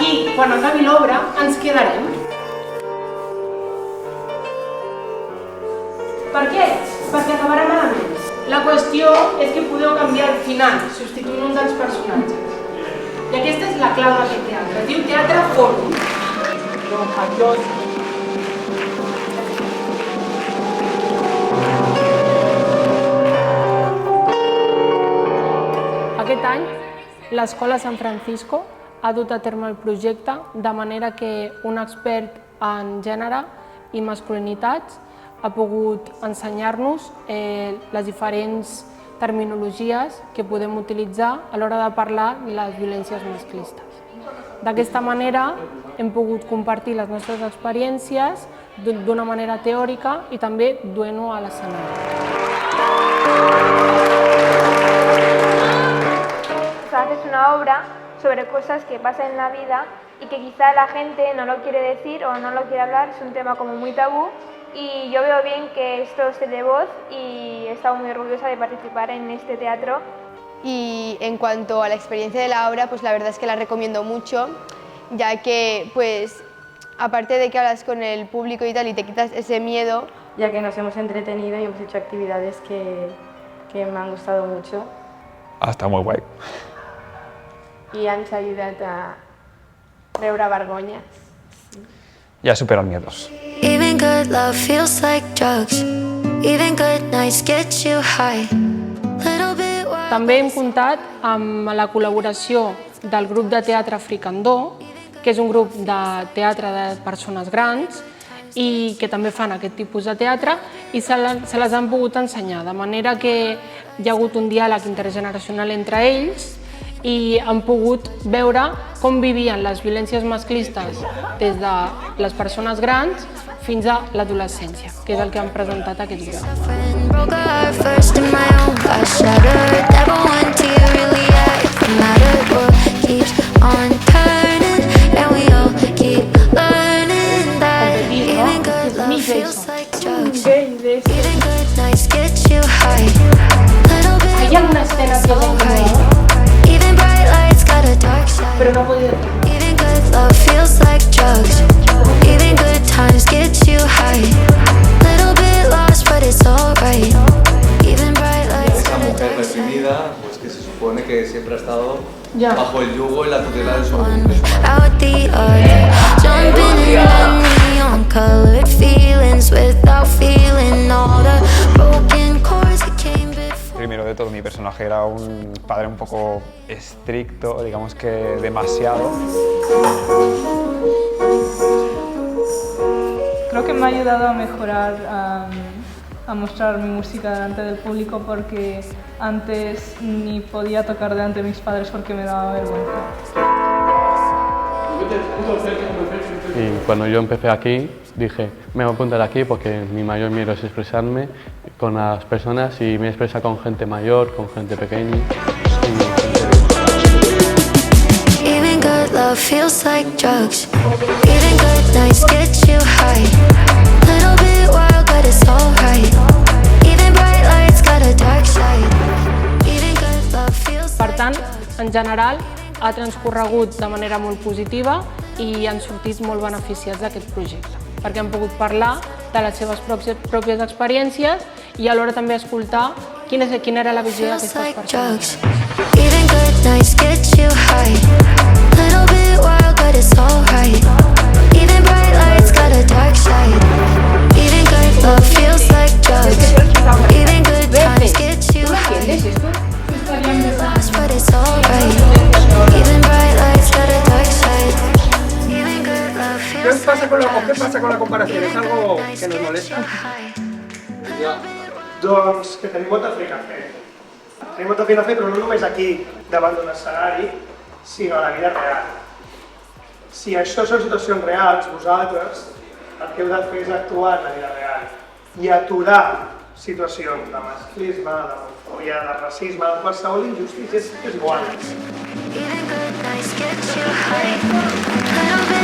aquí, quan acabi l'obra, ens quedarem. Per què? Perquè acabarà malament. La qüestió és que podeu canviar el final, substituint un dels personatges. I aquesta és la clau d'aquest teatre. Es diu Teatre Fòrum. Aquest any, l'Escola San Francisco ha dut a terme el projecte de manera que un expert en gènere i masculinitats ha pogut ensenyar-nos les diferents terminologies que podem utilitzar a l'hora de parlar de les violències masclistes. D'aquesta manera hem pogut compartir les nostres experiències d'una manera teòrica i també duent-ho a l'escenari. Haces una obra sobre cosas que pasan en la vida y que quizá la gente no lo quiere decir o no lo quiere hablar, es un tema como muy tabú y yo veo bien que esto se dé voz y he estado muy orgullosa de participar en este teatro. Y en cuanto a la experiencia de la obra, pues la verdad es que la recomiendo mucho, ya que pues aparte de que hablas con el público y tal y te quitas ese miedo, ya que nos hemos entretenido y hemos hecho actividades que me han gustado mucho. Està molt guai. I ens ha ajudat a treure vergonyes. Ja supera els miedos. Even good love feels like drugs. Even good nights get you high. També hem comptat amb la col·laboració del grup de teatre Fricandó, que és un grup de teatre de persones grans i que també fan aquest tipus de teatre i se les han pogut ensenyar, de manera que hi ha hagut un diàleg intergeneracional entre ells i han pogut veure com vivien les violències masclistes des de les persones grans fins a l'adolescència, que és el que han presentat aquest grup. Hay alguna escena que os incomodó, pero no he podido decirlo. Esa mujer reprimida, pues que se supone que siempre ha estado bajo el yugo y la tutela de su madre. Primero de todo, mi personaje era un padre un poco estricto, digamos que demasiado. Creo que me ha ayudado a mejorar, a mostrar mi música delante del público porque antes ni podía tocar delante de mis padres porque me daba vergüenza. Y cuando yo empecé aquí, dije, me voy a apuntar aquí porque mi mayor miedo es expresarme con las personas y me expresa con gente mayor, con gente pequeña. Even good love feels like drugs. Even good nights get you high. Little bit wild, but it's alright. Even bright lights got a dark side. Even good love feels like. Per tant, en general, ha transcorregut de manera molt positiva i han sortit molt beneficiats d'aquest projecte, perquè han pogut parlar de les seves pròpies experiències i alhora també escoltar quina era la visió d'aquestes persones. Even good nights get you high. Little bit wild, but it's alright. Even bright lights got a dark side. Even good love feels like drugs. Even good times get you high. But it's alright. Even bright lights got a dark side. Even good love feels like drugs. ¿Qué pasa con la comparación? ¿Es algo que nos molesta? Doncs que tenim molta feina a fer. Tenim molta feina a fer, però no només aquí, davant d'un escenari, sinó a la vida real. Si això són situacions reals, vosaltres el que heu de fer és actuar en la vida real i aturar situacions de masclisme, d'homofòbia, de racisme, de qualsevol injustícia és igual. Even good nights get you high.